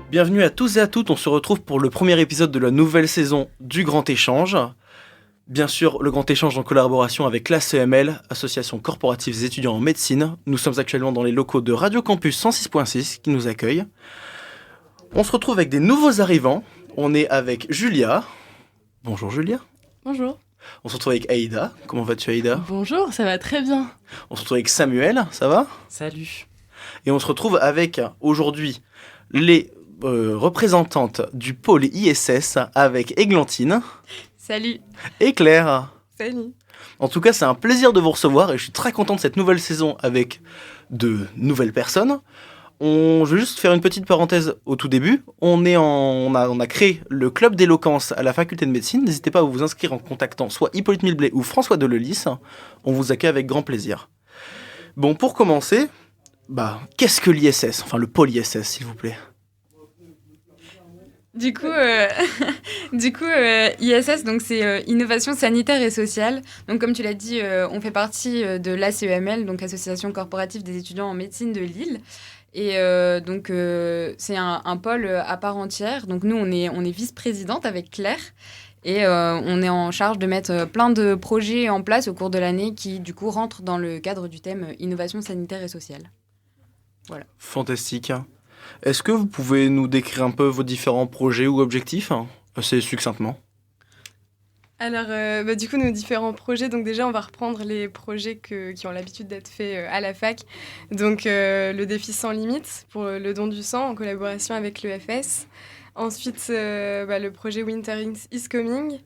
Bienvenue à tous et à toutes, on se retrouve pour le premier épisode de la nouvelle saison du Grand Échange. Bien sûr, le Grand Échange en collaboration avec l'ACML, Association Corporative des étudiants en médecine. Nous sommes actuellement dans les locaux de Radio Campus 106.6 qui nous accueillent. On se retrouve avec des nouveaux arrivants. On est avec Julia. Bonjour Julia. Bonjour. On se retrouve avec Aïda. Comment vas-tu Aïda ? Bonjour, ça va très bien. On se retrouve avec Samuel, ça va ? Salut. Et on se retrouve avec aujourd'hui les représentantes du pôle ISS avec Églantine. Salut. Et Claire. Salut. En tout cas, c'est un plaisir de vous recevoir et je suis très content de cette nouvelle saison avec de nouvelles personnes. Je vais juste faire une petite parenthèse au tout début. On a créé le club d'éloquence à la faculté de médecine. N'hésitez pas à vous inscrire en contactant soit Hippolyte Milblé ou François Delelys. On vous accueille avec grand plaisir. Bon, pour commencer, qu'est-ce que l'ISS ? Enfin, le pôle ISS, s'il vous plaît. Du coup, ISS, donc c'est Innovation Sanitaire et Sociale. Donc, comme tu l'as dit, on fait partie de l'ACEML, donc Association Corporative des étudiants en médecine de Lille. Et c'est un pôle à part entière. Donc, nous, on est vice-présidente avec Claire. Et on est en charge de mettre plein de projets en place au cours de l'année qui, du coup, rentrent dans le cadre du thème Innovation Sanitaire et Sociale. Voilà. Fantastique. Est-ce que vous pouvez nous décrire un peu vos différents projets ou objectifs, assez succinctement ? Alors, du coup, nos différents projets, donc déjà, on va reprendre les projets qui ont l'habitude d'être faits à la fac. Donc, le défi sans limite pour le don du sang en collaboration avec l'EFS. Ensuite, le projet Winter is Coming.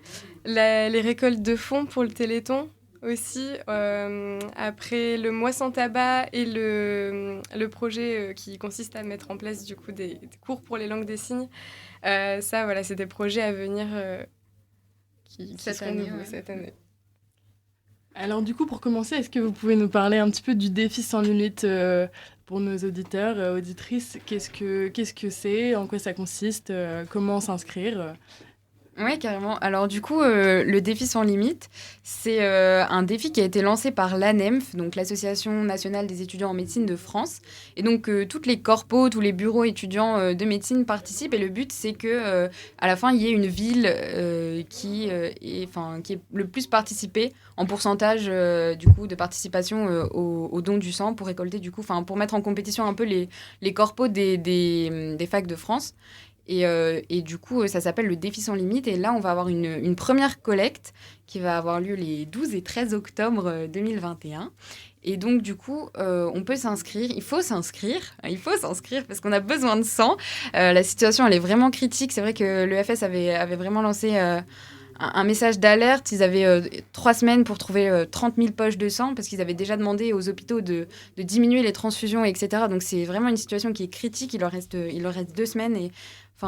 Les récoltes de fonds pour le Téléthon aussi. Après, le mois sans tabac et le projet qui consiste à mettre en place du coup des cours pour les langues des signes. C'est des projets à venir qui seront nouveaux cette année. Alors du coup, pour commencer, est-ce que vous pouvez nous parler un petit peu du défi sans limite pour nos auditeurs, auditrices ? Qu'est-ce que c'est ? En quoi ça consiste ? Comment s'inscrire ? Oui, carrément. Alors du coup, le défi sans limite, c'est un défi qui a été lancé par l'ANEMF, donc l'Association nationale des étudiants en médecine de France. Et donc, toutes les corpos, tous les bureaux étudiants de médecine participent. Et le but, c'est que à la fin, il y ait une ville qui est le plus participée en pourcentage du coup, de participation au don du sang pour récolter, du coup, pour mettre en compétition un peu les corpos des facs de France. Et du coup, ça s'appelle le défi sans limite. Et là, on va avoir une première collecte qui va avoir lieu les 12 et 13 octobre 2021. Et donc, du coup, on peut s'inscrire. Il faut s'inscrire parce qu'on a besoin de sang. La situation, elle est vraiment critique. C'est vrai que l'EFS avait vraiment lancé un message d'alerte. Ils avaient 3 semaines pour trouver 30 000 poches de sang parce qu'ils avaient déjà demandé aux hôpitaux de diminuer les transfusions, etc. Donc, c'est vraiment une situation qui est critique. Il leur reste 2 semaines et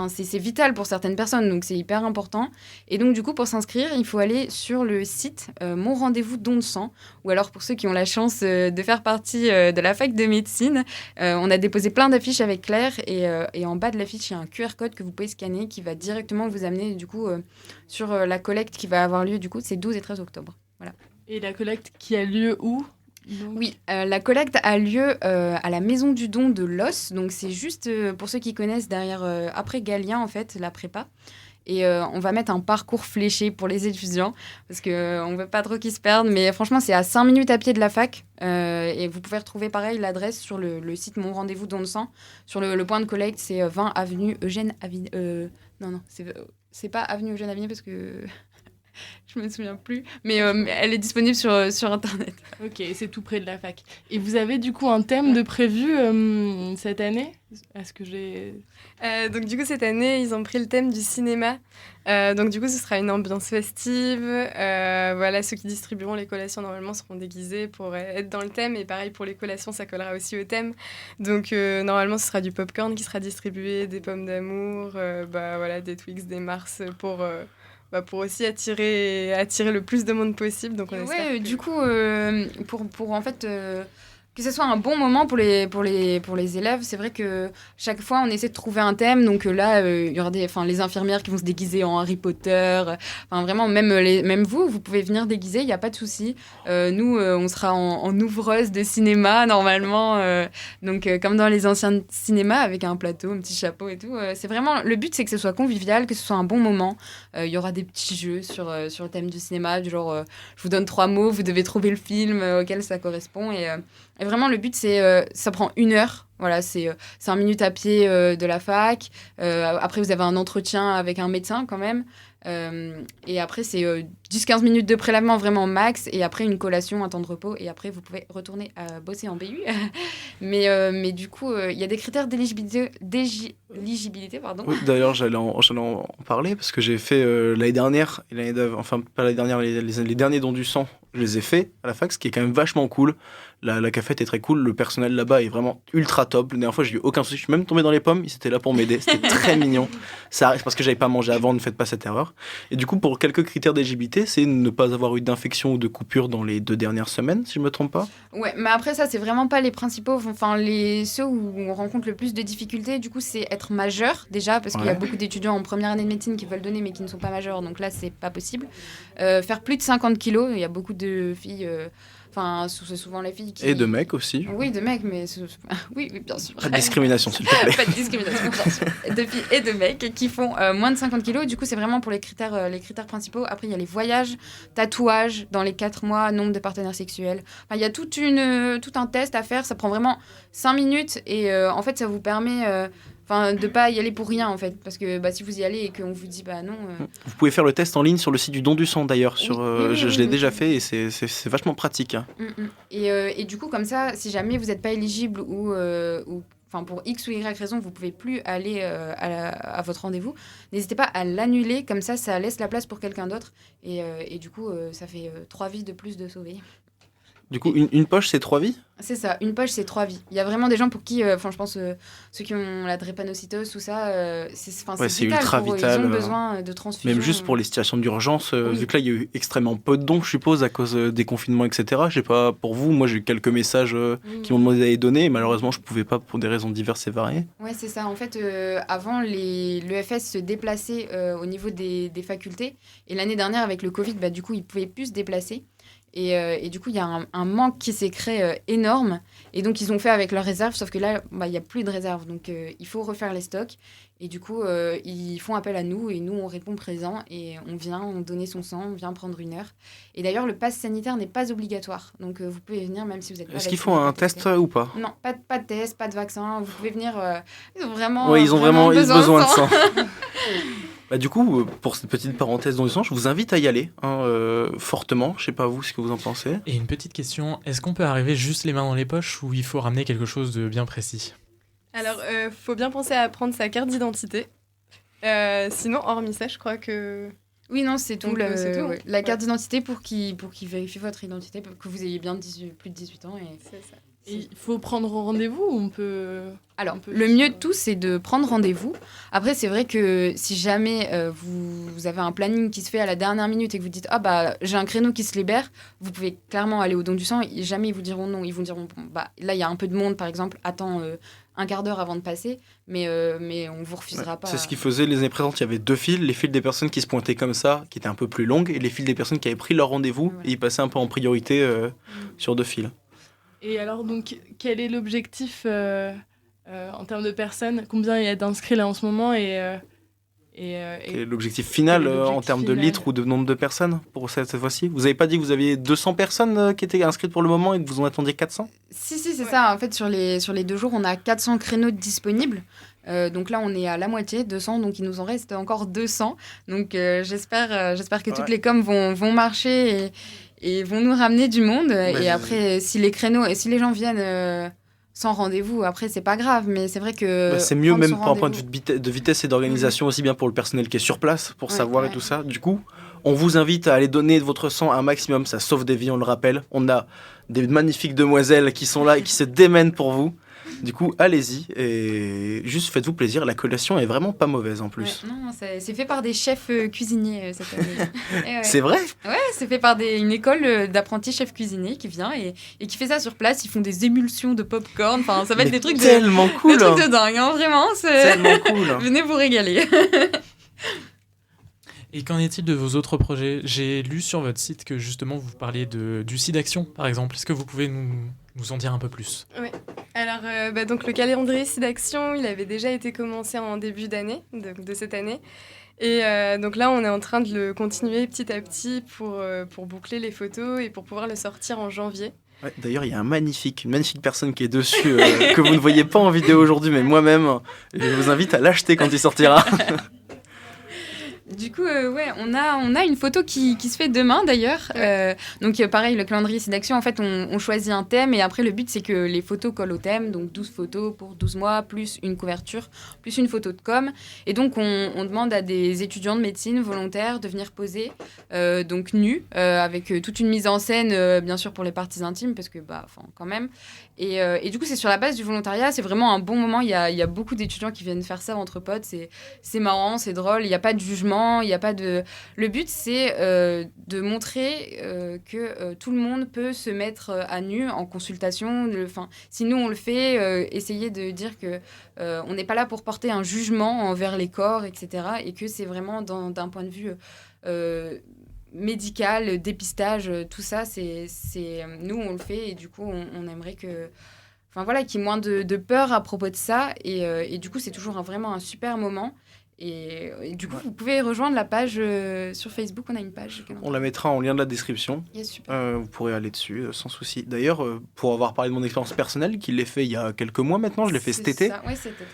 c'est vital pour certaines personnes, donc c'est hyper important. Et donc, du coup, pour s'inscrire, il faut aller sur le site Mon Rendez-vous Don de Sang. Ou alors, pour ceux qui ont la chance de faire partie de la fac de médecine, on a déposé plein d'affiches avec Claire. Et en bas de l'affiche, il y a un QR code que vous pouvez scanner qui va directement vous amener, du coup, sur la collecte qui va avoir lieu, du coup, c'est 12 et 13 octobre. Voilà. Et la collecte qui a lieu où ? Oui, la collecte a lieu à la Maison du Don de Los. Donc, c'est juste, pour ceux qui connaissent, derrière, après Galien, en fait, la prépa. Et on va mettre un parcours fléché pour les étudiants, parce qu'on ne veut pas trop qu'ils se perdent. Mais franchement, c'est à 5 minutes à pied de la fac. Et vous pouvez retrouver, pareil, l'adresse sur le site Mon Rendez-vous Don de Sang. Sur le point de collecte, c'est 20 avenue Eugène Avignon. Non, c'est pas avenue Eugène Avignon, parce que... Je me souviens plus, mais elle est disponible sur Internet. Ok, c'est tout près de la fac. Et vous avez du coup un thème de prévu cette année ? Est-ce que donc du coup, cette année, ils ont pris le thème du cinéma. Donc du coup, ce sera une ambiance festive. Ceux qui distribueront les collations, normalement, seront déguisés pour être dans le thème. Et pareil, pour les collations, ça collera aussi au thème. Donc normalement, ce sera du popcorn qui sera distribué, des pommes d'amour, des Twix, des Mars pour aussi attirer le plus de monde possible. Donc on espère du coup, pour en fait que ce soit un bon moment pour les élèves. C'est vrai que chaque fois, on essaie de trouver un thème. Donc là, il y aura les infirmières qui vont se déguiser en Harry Potter. Enfin, vraiment, même vous pouvez venir déguiser, il n'y a pas de souci. Nous, on sera en ouvreuse de cinéma, normalement. Donc, comme dans les anciens cinémas, avec un plateau, un petit chapeau et tout. C'est vraiment... Le but, c'est que ce soit convivial, que ce soit un bon moment. Il y aura des petits jeux sur le thème du cinéma, du genre, je vous donne 3 mots, vous devez trouver le film auquel ça correspond. Et vraiment, le but, c'est ça prend 1 heure. Voilà, c'est 5 minutes à pied de la fac. Après, vous avez un entretien avec un médecin quand même. Et après, c'est 10-15 minutes de prélèvement vraiment max. Et après, une collation, un temps de repos. Et après, vous pouvez retourner bosser en BU. mais du coup, il y a des critères d'éligibilité. Pardon. Oui, d'ailleurs, j'allais en parler parce que j'ai fait l'année dernière, et l'année d'avant, enfin pas l'année dernière, les derniers dons du sang, je les ai faits à la fac, ce qui est quand même vachement cool. La cafette est très cool, le personnel là-bas est vraiment ultra top. La dernière fois, j'ai eu aucun souci, je suis même tombé dans les pommes, ils étaient là pour m'aider, c'était très mignon. Ça arrive parce que j'avais pas mangé avant, ne faites pas cette erreur. Et du coup, pour quelques critères d'éligibilité, c'est ne pas avoir eu d'infection ou de coupure dans les 2 dernières semaines, si je me trompe pas. Ouais, mais après ça, c'est vraiment pas les principaux. Enfin, ceux où on rencontre le plus de difficultés, du coup, c'est être majeur déjà, parce qu'il y a beaucoup d'étudiants en première année de médecine qui veulent donner mais qui ne sont pas majeurs, donc là, c'est pas possible. Faire plus de 50 kilos, il y a beaucoup de filles. Enfin, c'est souvent les filles qui... Et de mecs aussi. Oui, de mecs, mais... Oui, bien sûr. Pas de discrimination, s'il te plaît. Pas de discrimination, bien sûr. De filles et de mecs qui font moins de 50 kilos. Du coup, c'est vraiment pour les critères principaux. Après, il y a les voyages, tatouages dans les 4 mois, nombre de partenaires sexuels. Enfin, il y a tout un test à faire. Ça prend vraiment 5 minutes. Et en fait, ça vous permet... de pas y aller pour rien en fait, parce que si vous y allez et qu'on vous dit non. Vous pouvez faire le test en ligne sur le site du don du sang d'ailleurs. Oui, je l'ai déjà fait et c'est vachement pratique. Hein. Et du coup, comme ça, si jamais vous n'êtes pas éligible ou pour X ou Y raison, vous pouvez plus aller à votre rendez-vous, n'hésitez pas à l'annuler, comme ça laisse la place pour quelqu'un d'autre. Et du coup, ça fait 3 vies de plus de sauver. Du coup, une poche, c'est 3 vies ? C'est ça, une poche, c'est 3 vies. Il y a vraiment des gens pour qui, je pense, ceux qui ont la drépanocytose, tout ça, c'est vital ultra pour eux. vital. Ils ont besoin de transfusion. Même juste pour les situations d'urgence, vu que là, il y a eu extrêmement peu de dons, je suppose, à cause des confinements, etc. Je sais pas, pour vous, moi, j'ai eu quelques messages qui m'ont demandé d'aller donner, et malheureusement, je pouvais pas pour des raisons diverses et variées. Ouais, c'est ça. En fait, avant, l'EFS se déplaçait au niveau des facultés, et l'année dernière, avec le Covid, du coup, ils pouvaient plus se déplacer. Et du coup, il y a un manque qui s'est créé énorme. Et donc, ils ont fait avec leurs réserves, sauf que là, il n'y a plus de réserves. Donc, il faut refaire les stocks. Et du coup, ils font appel à nous. Et nous, on répond présent. Et on donne son sang, on vient prendre 1 heure. Et d'ailleurs, le pass sanitaire n'est pas obligatoire. Donc, vous pouvez venir même si vous êtes pas... Est-ce qu'il faut un test ou pas ? Non, pas de test, pas de vaccin. Vous pouvez venir... ils ont vraiment, besoin de sang. Du coup, pour cette petite parenthèse dans le sang, je vous invite à y aller fortement. Je sais pas vous, ce que vous en pensez. Et une petite question, est-ce qu'on peut arriver juste les mains dans les poches ou il faut ramener quelque chose de bien précis ? Alors, faut bien penser à prendre sa carte d'identité. Sinon, hormis ça, je crois que... Oui, non, c'est tout. Donc, c'est tout. La carte d'identité pour qu'il vérifie votre identité, pour que vous ayez bien plus de 18 ans. C'est ça. Et il faut prendre rendez-vous ou on peut... Alors, le mieux de tout, c'est de prendre rendez-vous. Après, c'est vrai que si jamais vous avez un planning qui se fait à la dernière minute et que vous dites « Ah, j'ai un créneau qui se libère », vous pouvez clairement aller au don du sang. Et jamais ils vous diront non. Ils vous diront là, il y a un peu de monde, par exemple, attends un quart d'heure avant de passer, mais on vous refusera pas. C'est ce qu'ils faisaient les années présentes. Il y avait 2 files, les files des personnes qui se pointaient comme ça, qui étaient un peu plus longues, et les files des personnes qui avaient pris leur rendez-vous, et ils passaient un peu en priorité sur 2 files. Et alors, donc, quel est l'objectif en termes de personnes ? Combien il y a d'inscrits là en ce moment et l'objectif final en termes de litres ou de nombre de personnes pour cette fois-ci ? Vous n'avez pas dit que vous aviez 200 personnes qui étaient inscrites pour le moment et que vous en attendiez 400 ? Si, c'est ça. En fait, sur les 2 jours, on a 400 créneaux disponibles. Donc là, on est à la moitié, 200, donc il nous en reste encore 200. Donc j'espère que toutes les coms vont marcher et vont nous ramener du monde. Et après, si les gens viennent sans rendez-vous, après, c'est pas grave. Mais c'est vrai que... c'est mieux même pour un point de vue de vitesse et d'organisation, aussi bien pour le personnel qui est sur place, pour savoir et tout ça. Du coup, on vous invite à aller donner de votre sang un maximum. Ça sauve des vies, on le rappelle. On a des magnifiques demoiselles qui sont là et qui se démènent pour vous. Du coup, allez-y et juste faites-vous plaisir. La collation est vraiment pas mauvaise en plus. Ouais, non, c'est fait par des chefs cuisiniers cette année. Et ouais. C'est vrai? Ouais, c'est fait par une école d'apprentis chefs cuisiniers qui vient et qui fait ça sur place. Ils font des émulsions de popcorn. Enfin, ça va être Mais des trucs tellement cool. des trucs de dingue, hein, vraiment. Tellement cool. Venez vous régaler. Et qu'en est-il de vos autres projets? J'ai lu sur votre site que justement vous parliez du SIDAction, par exemple. Est-ce que vous pouvez nous en dire un peu plus? Alors, donc le calendrier SIDAction, il avait déjà été commencé en début d'année, de cette année. Et donc là, on est en train de le continuer petit à petit pour boucler les photos et pour pouvoir le sortir en janvier. Ouais, d'ailleurs, il y a une magnifique personne qui est dessus, que vous ne voyez pas en vidéo aujourd'hui, mais moi-même, je vous invite à l'acheter quand il sortira. Du coup, on a une photo qui se fait demain d'ailleurs. Donc pareil, le calendrier SIDAction, en fait, on choisit un thème et après le but c'est que les photos collent au thème. Donc 12 photos pour 12 mois, plus une couverture, plus une photo de com. Et donc on demande à des étudiants de médecine volontaires de venir poser, donc nus, avec toute une mise en scène, bien sûr pour les parties intimes, parce que quand même. Et du coup, c'est sur la base du volontariat, c'est vraiment un bon moment. Il y a beaucoup d'étudiants qui viennent faire ça entre potes. C'est marrant, c'est drôle, il n'y a pas de jugement. Il y a pas de... Le but, c'est de montrer que tout le monde peut se mettre à nu en consultation. Si nous, on le fait, essayer de dire que on n'est pas là pour porter un jugement envers les corps, etc. Et que c'est vraiment d'un point de vue médical, dépistage, tout ça, nous, on le fait. Et du coup, on aimerait que... qu'il y ait moins de peur à propos de ça. Et du coup, c'est toujours vraiment un super moment. Et du coup, vous pouvez rejoindre la page sur Facebook. On a une page. On la mettra en lien de la description. Yes, super. Vous pourrez aller dessus sans souci. D'ailleurs, pour avoir parlé de mon expérience personnelle, qu'il l'ai fait il y a quelques mois maintenant, je l'ai fait cet été. Oui, cet été.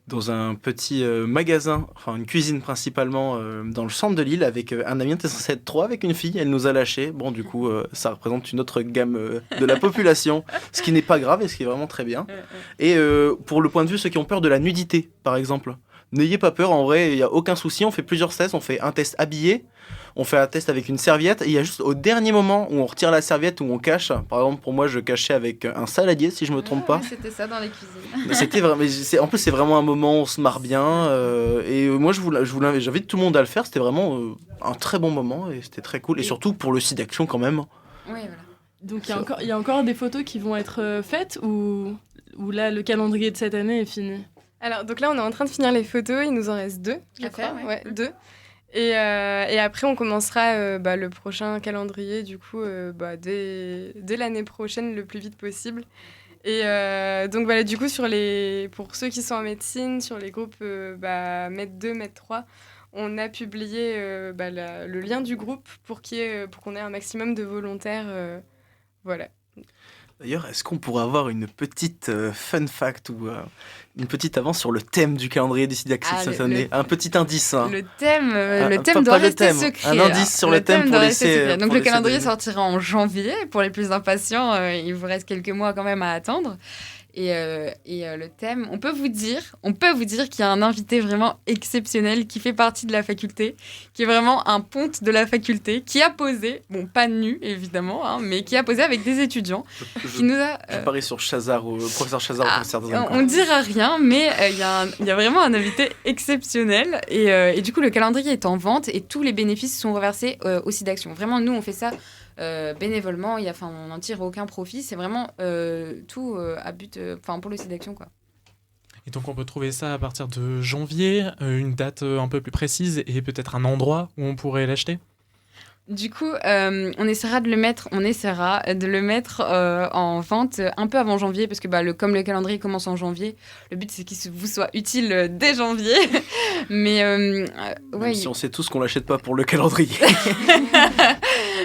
Dans un petit magasin, enfin une cuisine principalement, dans le centre de Lille, avec un ami. On était censé être 3 avec une fille. Elle nous a lâchés. Bon, du coup, ça représente une autre gamme de la population, ce qui n'est pas grave et ce qui est vraiment très bien. Et pour le point de vue, ceux qui ont peur de la nudité, par exemple, n'ayez pas peur, en vrai, il n'y a aucun souci. On fait plusieurs tests. On fait un test habillé, on fait un test avec une serviette. Et il y a juste au dernier moment où on retire la serviette, où on cache. Par exemple, pour moi, je cachais avec un saladier, si je ne me trompe pas. Ouais, c'était ça dans les cuisines. C'était vraiment, en plus, c'est vraiment un moment où on se marre bien. Et moi, j'invite tout le monde à le faire. C'était vraiment un très bon moment et c'était très cool. Et surtout pour le SIDAction, quand même. Oui, voilà. Donc il y a encore des photos qui vont être faites ou là, le calendrier de cette année est fini? Alors, donc là, on est en train de finir les photos. Il nous en reste 2 à faire. Ouais, 2. Et après, on commencera le prochain calendrier, du coup, dès l'année prochaine, le plus vite possible. Et donc, voilà, du coup, pour ceux qui sont en médecine, sur les groupes MED 2, MED 3, on a publié le lien du groupe pour qu'on ait un maximum de volontaires. Voilà. D'ailleurs, est-ce qu'on pourrait avoir une petite fun fact ou une petite avance sur le thème du calendrier des SIDAction cette année? Un petit indice. Hein. Le thème doit rester secret. Un indice sur le thème pour laisser... Donc le calendrier sortira en janvier. Pour les plus impatients, il vous reste quelques mois quand même à attendre. Et le thème, on peut vous dire qu'il y a un invité vraiment exceptionnel qui fait partie de la faculté, qui est vraiment un ponte de la faculté, qui a posé, bon pas nu évidemment, hein, mais qui a posé avec des étudiants. Je parie sur Chazard, professeur Chazard, professeur Dazan. On ne dira rien, mais il y a vraiment un invité exceptionnel. Et du coup, le calendrier est en vente et tous les bénéfices sont reversés au SIDAction. Vraiment, nous, on fait ça bénévolement, on n'en tire aucun profit, c'est vraiment tout à but, pour le SIDAction, quoi. Et donc on peut trouver ça à partir de janvier, une date un peu plus précise et peut-être un endroit où on pourrait l'acheter? Du coup, on essaiera de le mettre en vente un peu avant janvier, parce que comme le calendrier commence en janvier, le but c'est qu'il vous soit utile dès janvier. Mais même si on sait tous qu'on l'achète pas pour le calendrier.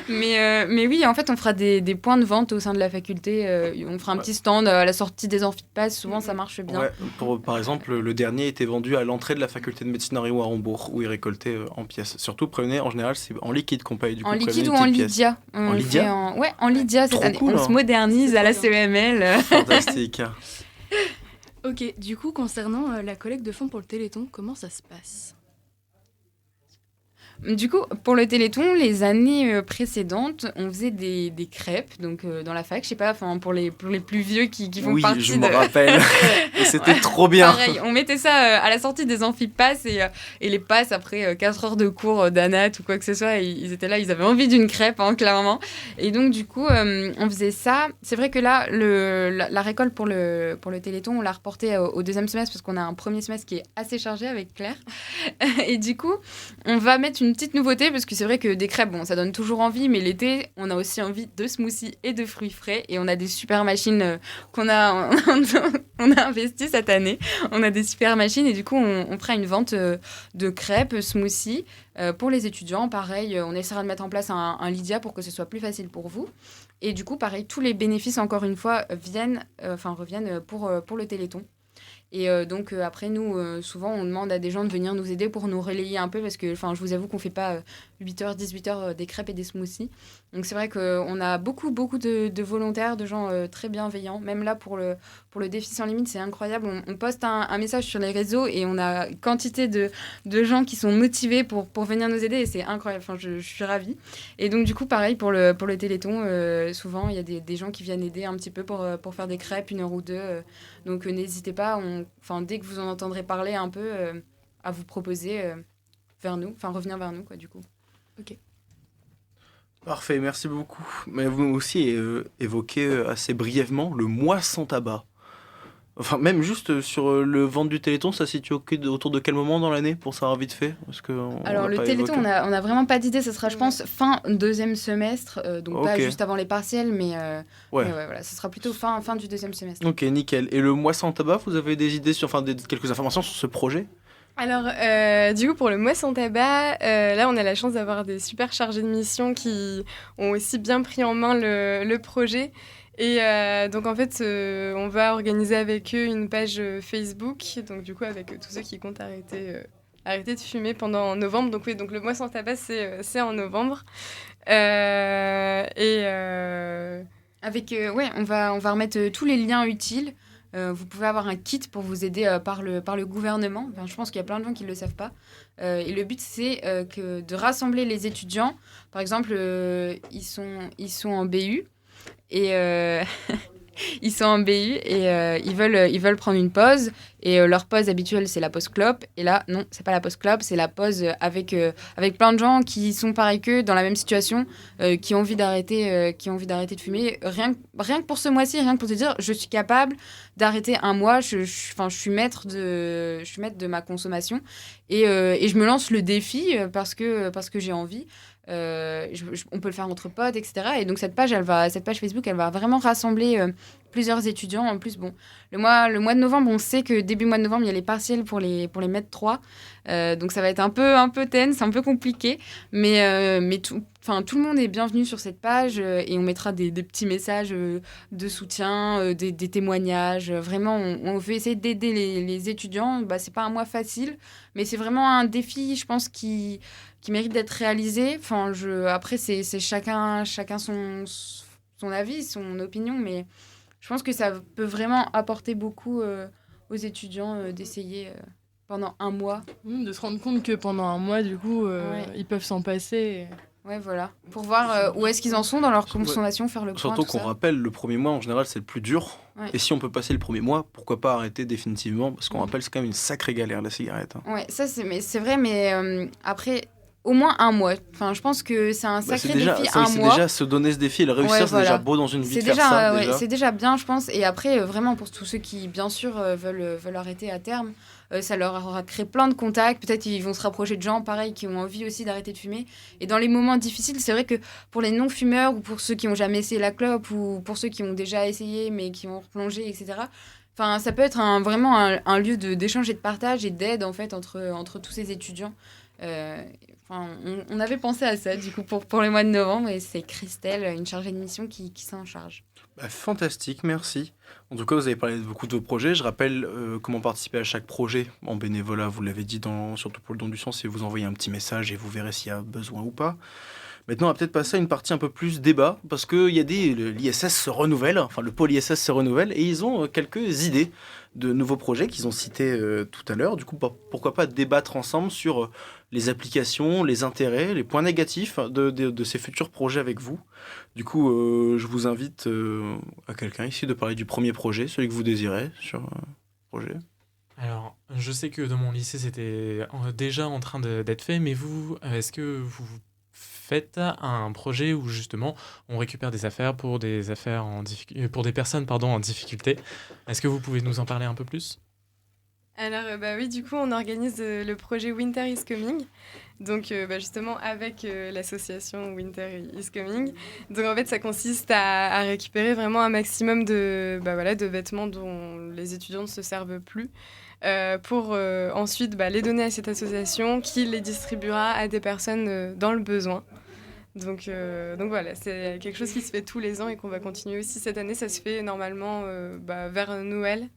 mais oui, en fait, on fera des points de vente au sein de la faculté. On fera un petit stand à la sortie des amphithéâtres. Souvent, ça marche bien. Ouais, par exemple, le dernier était vendu à l'entrée de la faculté de médecine Henri Warembourg, où il récoltait en pièces. Surtout, prenez, en général, c'est en liquide qu'on paye. Du coup, en liquide ou en Lydia. En Lydia en Lydia cette année. On se modernise à la CEML. Fantastique. Ok, du coup, concernant la collecte de fonds pour le Téléthon, comment ça se passe? Du coup, pour le Téléthon, les années précédentes, on faisait des crêpes donc, dans la fac. Je sais pas, pour les plus vieux qui font Oui, partie je me rappelle. Et c'était Ouais, trop bien. pareil, on mettait ça à la sortie des amphipasses et les passes après 4 heures de cours d'anat ou quoi que ce soit, ils étaient là, ils avaient envie d'une crêpe, hein, clairement. Et donc, du coup, on faisait ça. C'est vrai que là, la récolte pour le Téléthon, on l'a reporté au deuxième semestre parce qu'on a un premier semestre qui est assez chargé avec Claire. Et du coup, on va mettre une petite nouveauté parce que c'est vrai que des crêpes, bon, ça donne toujours envie, mais l'été, on a aussi envie de smoothies et de fruits frais. Et on a des super machines qu'on a, on a investi cette année. On a des super machines et du coup, on fera une vente de crêpes, smoothies pour les étudiants. Pareil, on essaiera de mettre en place un Lydia pour que ce soit plus facile pour vous. Et du coup, pareil, tous les bénéfices, encore une fois, reviennent pour le Téléthon. Et donc, après, nous, souvent, on demande à des gens de venir nous aider pour nous relayer un peu parce que, je vous avoue qu'on ne fait pas 8h, 18h des crêpes et des smoothies. Donc, c'est vrai qu'on a beaucoup de volontaires, de gens très bienveillants. Même là, pour le défi sans limite, c'est incroyable. On poste un message sur les réseaux et on a quantité de gens qui sont motivés pour venir nous aider et c'est incroyable. Je suis ravie. Et donc, du coup, pareil, pour le Téléthon, souvent, il y a des gens qui viennent aider un petit peu pour faire des crêpes, 1 heure ou 2. Donc, n'hésitez pas, dès que vous en entendrez parler un peu, à vous proposer revenir vers nous, quoi, du coup. Ok. Parfait, merci beaucoup. Mais vous aussi évoquez assez brièvement le mois sans tabac. Enfin, même juste sur le ventre du Téléthon, ça se situe autour de quel moment dans l'année, pour savoir vite fait? Parce que Alors, le Téléthon, on a vraiment pas d'idée. Ça sera, je pense, fin deuxième semestre. Donc, pas Ok. juste avant les partiels, mais Ouais. voilà, ça sera plutôt fin du deuxième semestre. Ok, nickel. Et le mois sans tabac, vous avez des idées quelques informations sur ce projet? Alors, du coup, pour le mois sans tabac, là, on a la chance d'avoir des super chargés de mission qui ont aussi bien pris en main le projet. Et donc, en fait, on va organiser avec eux une page Facebook, donc du coup, avec tous ceux qui comptent arrêter de fumer pendant novembre. Donc, oui, donc le mois sans tabac, c'est en novembre. On va remettre tous les liens utiles. Vous pouvez avoir un kit pour vous aider par le gouvernement. Je pense qu'il y a plein de gens qui ne le savent pas. Et le but, c'est de rassembler les étudiants. Par exemple, ils sont en BU. Et ils sont en BU et ils veulent prendre une pause. Et leur pause habituelle, c'est la pause clope. Et là, non, c'est pas la pause clope, c'est la pause avec plein de gens qui sont pareil qu'eux, dans la même situation, qui ont envie d'arrêter de fumer. Rien que pour ce mois-ci, rien que pour te dire, je suis capable d'arrêter un mois. Je suis maître de ma consommation. Et je me lance le défi parce que j'ai envie. On peut le faire entre potes, etc. Et donc cette page Facebook, elle va vraiment rassembler plusieurs étudiants. En plus, bon, le mois de novembre, on sait que début mois de novembre, il y a les partiels pour les maîtres 3. Donc ça va être un peu tense, un peu compliqué. Mais tout le monde est bienvenu sur cette page et on mettra des petits messages de soutien, des témoignages. Vraiment, on veut essayer d'aider les étudiants. C'est pas un mois facile, mais c'est vraiment un défi, je pense, qui mérite d'être réalisé. Après, c'est chacun son avis, son opinion, mais je pense que ça peut vraiment apporter beaucoup aux étudiants d'essayer pendant un mois. De se rendre compte que pendant un mois, du coup, Ouais. ils peuvent s'en passer. Ouais, voilà. Pour voir où est-ce qu'ils en sont dans leur consommation, faire le point, Surtout tout qu'on ça. rappelle, le premier mois, en général, c'est le plus dur. Ouais. Et si on peut passer le premier mois, pourquoi pas arrêter définitivement? Parce qu'on Mm. rappelle, c'est quand même une sacrée galère, la cigarette. Ouais, ça, c'est vrai, mais après, au moins un mois. Je pense que c'est un sacré défi, un c'est mois. déjà se donner ce défi et le réussir, Ouais, c'est déjà voilà. beau dans une vie C'est de faire ça. déjà, Déjà. c'est déjà bien, je pense. Et après, vraiment, pour tous ceux qui, bien sûr, veulent arrêter à terme, ça leur aura créé plein de contacts. Peut-être qu'ils vont se rapprocher de gens, pareil, qui ont envie aussi d'arrêter de fumer. Et dans les moments difficiles, c'est vrai que pour les non-fumeurs ou pour ceux qui n'ont jamais essayé la clope ou pour ceux qui ont déjà essayé mais qui ont replongé, etc., ça peut être vraiment un lieu d'échange et de partage et d'aide, en fait, entre tous ces étudiants. On avait pensé à ça, du coup, pour le mois de novembre, et c'est Christelle, une chargée de mission, qui s'en charge. Fantastique, merci. En tout cas, vous avez parlé de beaucoup de vos projets. Je rappelle comment participer à chaque projet en bénévolat. Vous l'avez dit, surtout pour le don du sang, c'est vous envoyer un petit message et vous verrez s'il y a besoin ou pas. Maintenant, on va peut-être passer à une partie un peu plus débat, parce que l'ISS se renouvelle, enfin le pôle ISS se renouvelle, et ils ont quelques idées de nouveaux projets qu'ils ont cités tout à l'heure. Du coup, pourquoi pas débattre ensemble sur les applications, les intérêts, les points négatifs de ces futurs projets avec vous. Du coup, je vous invite à quelqu'un ici de parler du premier projet, celui que vous désirez sur projet. Alors, je sais que dans mon lycée, c'était déjà en train d'être fait, mais vous, est-ce que vous faites un projet où justement on récupère des affaires pour des affaires pour des personnes en difficulté? Est-ce que vous pouvez nous en parler un peu plus? Alors, oui, du coup, on organise le projet Winter is Coming. Donc, justement, avec l'association Winter is Coming. Donc, en fait, ça consiste à récupérer vraiment un maximum de vêtements dont les étudiants ne se servent plus pour ensuite les donner à cette association qui les distribuera à des personnes dans le besoin. Donc voilà, c'est quelque chose qui se fait tous les ans et qu'on va continuer aussi cette année. Ça se fait normalement vers Noël.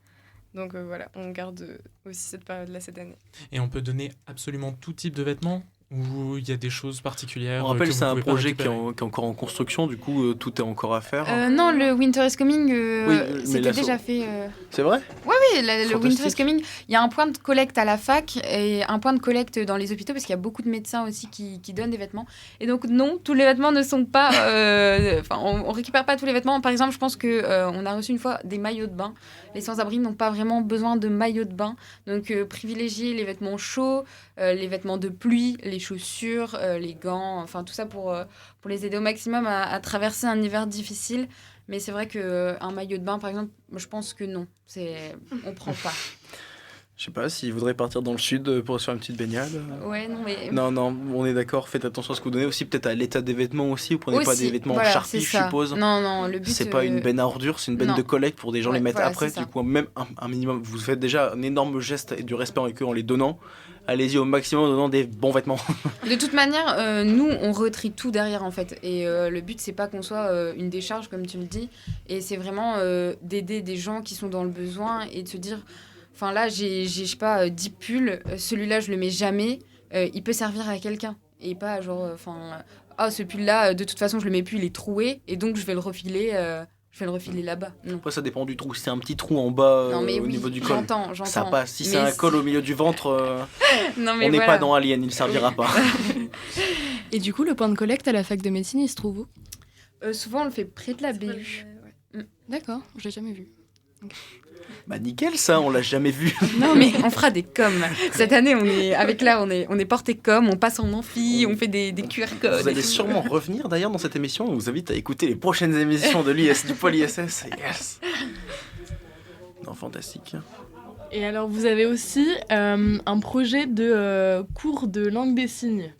Donc voilà, on garde aussi cette période-là cette année. Et on peut donner absolument tout type de vêtements? Ou il y a des choses particulières? On rappelle, que c'est vous un pouvez pas projet qui est récupérer? encore en construction, du coup, tout est encore à faire. Non, le Winter is Coming, mais c'était déjà fait. C'est vrai? Oui, le Winter is Fantastique. Coming. Il y a un point de collecte à la fac et un point de collecte dans les hôpitaux parce qu'il y a beaucoup de médecins aussi qui donnent des vêtements. Et donc, non, tous les vêtements ne sont pas. On récupère pas tous les vêtements. Par exemple, je pense qu'on a reçu une fois des maillots de bain. Les sans-abri n'ont pas vraiment besoin de maillots de bain. Donc, privilégier les vêtements chauds, les vêtements de pluie, les chaussures, les gants, enfin tout ça pour les aider au maximum à traverser un hiver difficile. Mais c'est vrai qu'un maillot de bain, par exemple, je pense que non. On prend pas. Je sais pas, s'ils voudraient partir dans le sud pour se faire une petite baignade. Ouais, non, mais... Non, on est d'accord, faites attention à ce que vous donnez. Aussi, peut-être à l'état des vêtements aussi. Vous prenez pas Aussi, des vêtements voilà, en charpie, c'est je ça. suppose. Non, le but... C'est pas une benne à ordures, c'est une benne non. de collecte pour des gens les mettre voilà, après. c'est ça. Du coup, même un minimum, vous faites déjà un énorme geste et du respect avec eux en les donnant. Allez-y au maximum en donnant des bons vêtements. De toute manière, nous, on retrie tout derrière, en fait. Et le but, c'est pas qu'on soit une décharge, comme tu le dis. Et c'est vraiment d'aider des gens qui sont dans le besoin et de se dire... Enfin, là, j'ai je sais pas, 10 pulls. Celui-là, je le mets jamais. Il peut servir à quelqu'un. Et pas genre... ce pull-là, de toute façon, je le mets plus, il est troué. Et donc, je vais le refiler... là-bas. Non. Après, ça dépend du trou. Si c'est un petit trou en bas Non, mais au oui, niveau du col, j'entends. ça passe. Si c'est Mais un col au milieu du ventre, non, mais on n'est voilà. pas dans Alien, il ne servira pas. Et du coup, le point de collecte à la fac de médecine, il se trouve où? Souvent, on le fait près de la BU. D'accord, je l'ai jamais vu. Bah nickel ça, on l'a jamais vu. Non, mais on fera des coms. Cette année, on est porté com, on passe en amphi, on fait des QR codes. Vous allez sûrement revenir d'ailleurs dans cette émission. On vous invite à écouter les prochaines émissions de du pôle ISS. Yes. Non, fantastique. Et alors, vous avez aussi un projet de cours de langue des signes.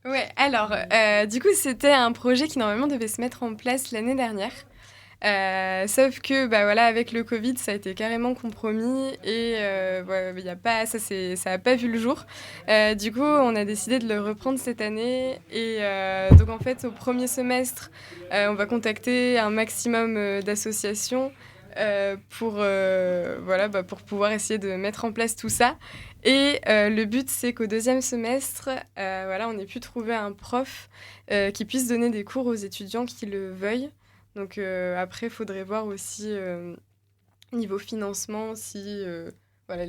Ouais, alors, du coup, c'était un projet qui normalement devait se mettre en place l'année dernière. Sauf que avec le Covid, ça a été carrément compromis et y a pas, ça n'a pas vu le jour. Du coup, on a décidé de le reprendre cette année. Et donc, en fait, au premier semestre, on va contacter un maximum d'associations pour pouvoir essayer de mettre en place tout ça. Et le but, c'est qu'au deuxième semestre, on ait pu trouver un prof qui puisse donner des cours aux étudiants qui le veuillent. Donc après, il faudrait voir aussi niveau financement si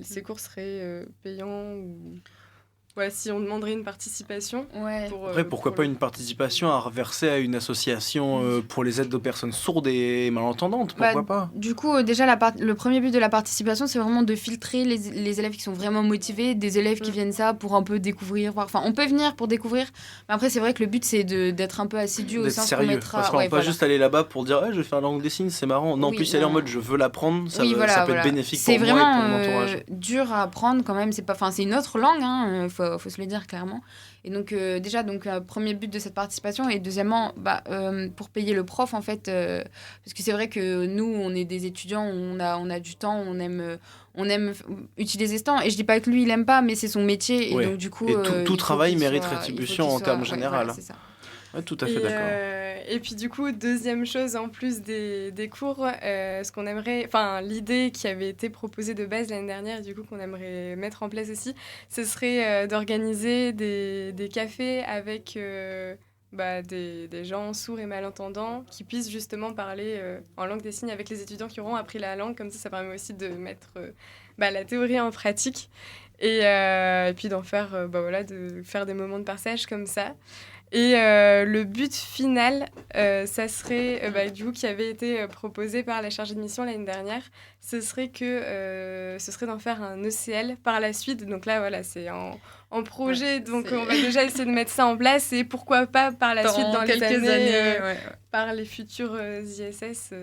ces cours seraient payants ou si on demanderait une participation. Ouais. Après, pourquoi pas une participation à reverser à une association pour les aides aux personnes sourdes et malentendantes, pourquoi pas? Du coup, déjà, le premier but de la participation, c'est vraiment de filtrer les élèves qui sont vraiment motivés, des élèves qui viennent ça pour un peu découvrir, voir. Enfin, on peut venir pour découvrir, mais après, c'est vrai que le but, c'est d'être un peu assidu au D'être sens sérieux, qu'on mettra... parce qu'on va pas juste aller là-bas pour dire je vais faire la langue des signes, c'est marrant. Non, Oui, plus aller en non. mode je veux l'apprendre, ça, Oui, ça peut être bénéfique pour c'est moi vraiment, et pour mon entourage. dur à apprendre quand même. C'est une autre langue, faut se le dire clairement. Et donc déjà, premier but de cette participation, et deuxièmement, pour payer le prof en fait, parce que c'est vrai que nous, on est des étudiants, on a du temps, on aime utiliser ce temps. Et je dis pas que lui, il aime pas, mais c'est son métier. Et Ouais. donc du coup, Et il tout faut travail qu'il mérite soit- rétribution il faut en qu'il termes soit- général. voilà, c'est ça. Ouais, tout à fait d'accord. Et puis du coup, deuxième chose, en plus des cours, ce qu'on aimerait, l'idée qui avait été proposée de base l'année dernière, du coup qu'on aimerait mettre en place aussi, ce serait d'organiser des cafés avec des gens sourds et malentendants qui puissent justement parler en langue des signes avec les étudiants qui auront appris la langue. Comme ça permet aussi de mettre la théorie en pratique et puis d'en faire, de faire des moments de partage comme ça. Et le but final, ça serait, du coup, qui avait été proposé par la chargée de mission l'année dernière, ce serait d'en faire un ECL par la suite. Donc là, voilà, c'est en projet, donc on va déjà essayer de mettre ça en place et pourquoi pas par la suite, dans les années par les futurs ISS,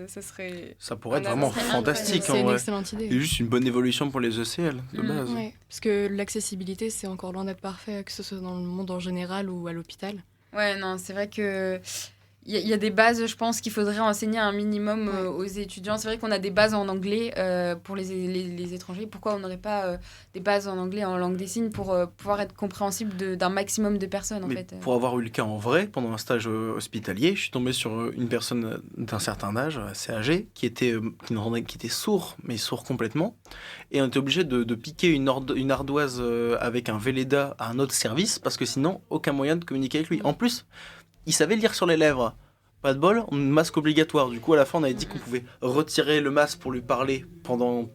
ça pourrait être vraiment fantastique. C'est une excellente idée. C'est juste une bonne évolution pour les ECL, de base. Ouais, parce que l'accessibilité, c'est encore loin d'être parfait, que ce soit dans le monde en général ou à l'hôpital. Ouais, non, c'est vrai que il y a des bases, je pense, qu'il faudrait enseigner un minimum aux étudiants. C'est vrai qu'on a des bases en anglais pour les étrangers. Pourquoi on n'aurait pas des bases en anglais, en langue des signes, pour pouvoir être compréhensible d'un maximum de personnes, en fait. Pour avoir eu le cas en vrai, pendant un stage hospitalier, je suis tombé sur une personne d'un certain âge, assez âgée, qui était sourd, mais sourd complètement. Et on était obligé de piquer une ardoise avec un Velleda à un autre service, parce que sinon, aucun moyen de communiquer avec lui. En plus, il savait lire sur les lèvres. Pas de bol, masque obligatoire. Du coup, à la fin, on avait dit qu'on pouvait retirer le masque pour lui parler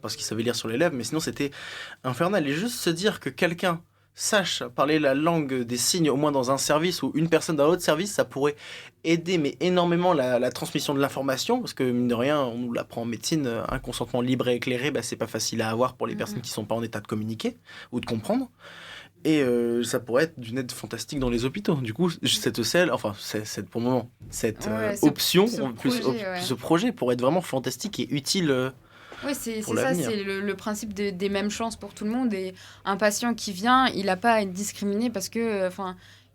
parce qu'il savait lire sur les lèvres, mais sinon, c'était infernal. Et juste se dire que quelqu'un sache parler la langue des signes, au moins dans un service ou une personne dans l'autre service, ça pourrait aider mais énormément la transmission de l'information, parce que mine de rien, on nous l'apprend en médecine, un consentement libre et éclairé, c'est pas facile à avoir pour les personnes qui sont pas en état de communiquer ou de comprendre. Et ça pourrait être d'une aide fantastique dans les hôpitaux. Du coup, cette ECL, pour le moment, cette option, ce projet pourrait être vraiment fantastique et utile. Oui, c'est ça, c'est le principe des mêmes chances pour tout le monde. Et un patient qui vient, il n'a pas à être discriminé parce que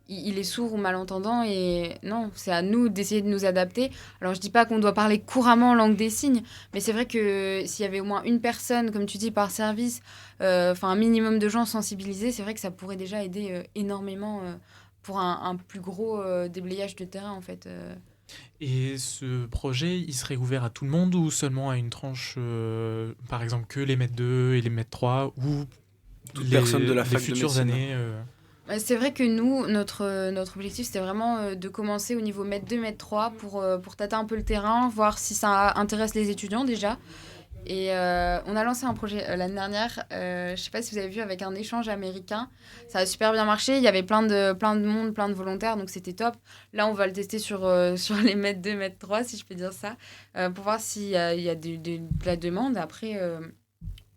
il est sourd ou malentendant. Et non, c'est à nous d'essayer de nous adapter. Alors, je ne dis pas qu'on doit parler couramment en langue des signes, mais c'est vrai que s'il y avait au moins une personne, comme tu dis, par service, un minimum de gens sensibilisés, c'est vrai que ça pourrait déjà aider énormément pour un plus gros déblayage de terrain, en fait. Et ce projet, il serait ouvert à tout le monde ou seulement à une tranche, par exemple, que les maîtres 2 et les maîtres 3 ou toute personne de la fac les futures de années C'est vrai que nous, notre objectif, c'était vraiment de commencer au niveau maître 2, maître 3 pour tâter un peu le terrain, voir si ça intéresse les étudiants déjà. Et on a lancé un projet l'année dernière, je ne sais pas si vous avez vu, avec un échange américain. Ça a super bien marché, il y avait plein de monde, plein de volontaires, donc c'était top. Là, on va le tester sur les maîtres 2, maîtres 3, si je peux dire ça, pour voir s'il y a de la demande. Après,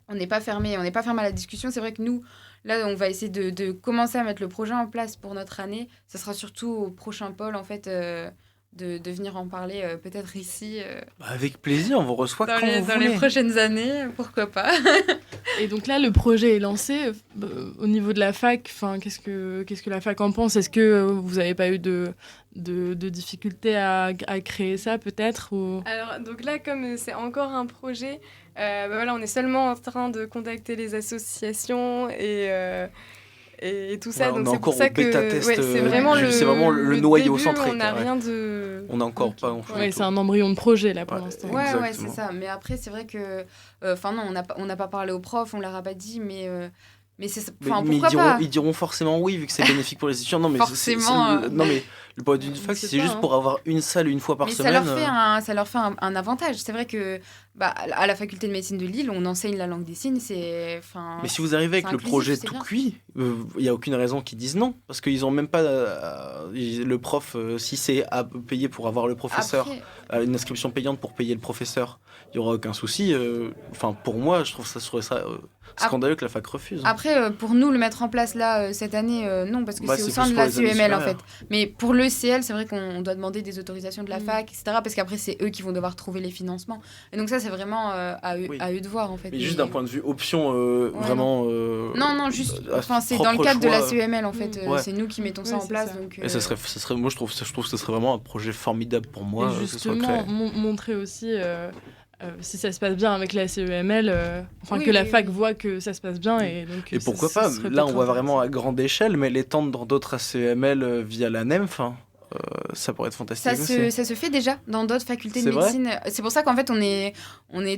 on n'est pas fermé à la discussion. C'est vrai que nous, là, on va essayer de commencer à mettre le projet en place pour notre année. Ça sera surtout au prochain pôle, en fait, de venir en parler peut-être ici. Avec plaisir, on vous reçoit quand vous voulez. Dans les prochaines années, pourquoi pas. Et donc là, le projet est lancé. Au niveau de la fac, qu'est-ce que la fac en pense ? Est-ce que vous n'avez pas eu de difficultés à créer ça, peut-être ou... Alors, donc là, comme c'est encore un projet, on est seulement en train de contacter les associations et tout ça. Ouais, donc c'est pour ça que c'est vraiment le noyau début, centré. On n'a rien de... On n'a encore pas... c'est un embryon de projet, là, pour l'instant. Ouais, c'est ça. Mais après, c'est vrai que... non, on n'a pas parlé aux profs, on ne leur a pas dit, mais pourquoi pas ? Ils diront forcément oui, vu que c'est bénéfique pour les étudiants. Non, mais forcément. Non, mais le point d'une fac, c'est juste pour avoir une salle une fois par semaine. Ça leur fait un avantage. C'est vrai que à la faculté de médecine de Lille, on enseigne la langue des signes. Mais si vous arrivez avec le projet tout cuit, il n'y a aucune raison qu'ils disent non. Parce qu'ils n'ont même pas le prof, si c'est à payer pour avoir le professeur, une inscription payante pour payer le professeur, il n'y aura aucun souci. Pour moi, je trouve que ça serait scandaleux que la fac refuse. Après, pour nous, le mettre en place là, cette année, non, parce que c'est au sein de la CEML, en fait. Mais pour l'ECL, c'est vrai qu'on doit demander des autorisations de la fac, etc. Parce qu'après, c'est eux qui vont devoir trouver les financements. Et donc ça, c'est vraiment à eux de voir, en fait. Mais juste d'un point de vue option, vraiment... Non, juste... c'est dans le cadre de la CEML, en fait. C'est nous qui mettons ça en place. Donc, et ça serait, moi, je trouve que ce serait vraiment un projet formidable pour moi. Et justement, montrer aussi... si ça se passe bien avec la CEML, que la fac voit que ça se passe bien. Et pourquoi pas, là on voit vraiment à grande échelle, mais l'étendre dans d'autres ACEML via la NEMF, ça pourrait être fantastique aussi. Ça se fait déjà dans d'autres facultés de médecine. C'est pour ça qu'en fait on est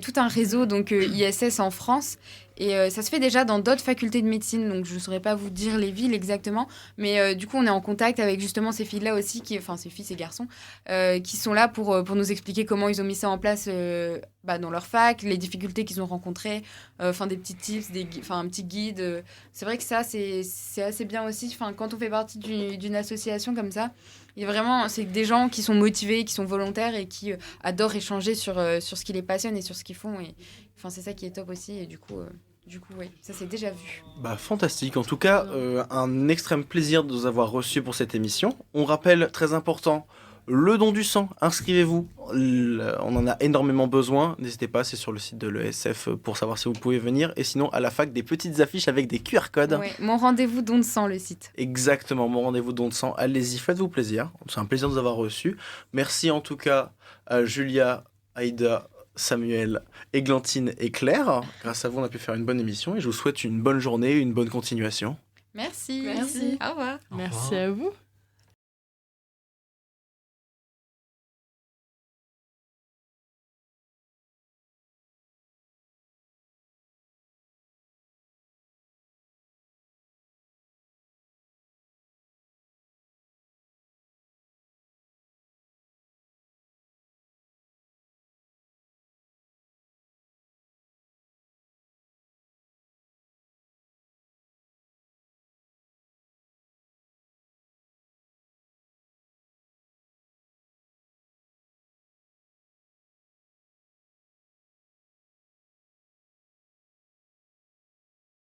tout un réseau, donc ISS en France. Et ça se fait déjà dans d'autres facultés de médecine, donc je ne saurais pas vous dire les villes exactement. Mais du coup, on est en contact avec justement ces filles-là aussi, ces filles, ces garçons, qui sont là pour nous expliquer comment ils ont mis ça en place dans leur fac, les difficultés qu'ils ont rencontrées, des petits tips, un petit guide. C'est vrai que ça, c'est assez bien aussi. Quand on fait partie d'une association comme ça, et vraiment, c'est des gens qui sont motivés, qui sont volontaires et qui adorent échanger sur ce qui les passionne et sur ce qu'ils font. Et c'est ça qui est top aussi. Et du coup, oui, ça c'est déjà vu. Fantastique. En tout cas, un extrême plaisir de vous avoir reçus pour cette émission. On rappelle, très important, le don du sang. Inscrivez-vous. On en a énormément besoin. N'hésitez pas, c'est sur le site de l'ESF pour savoir si vous pouvez venir. Et sinon, à la fac, des petites affiches avec des QR codes. Ouais, mon rendez-vous don de sang, le site. Exactement, mon rendez-vous don de sang. Allez-y, faites-vous plaisir. C'est un plaisir de vous avoir reçus. Merci en tout cas à Julia, Aïda, Samuel, Églantine et Claire. Grâce à vous, on a pu faire une bonne émission et je vous souhaite une bonne journée, une bonne continuation. Merci. Merci. Au revoir. Merci à vous.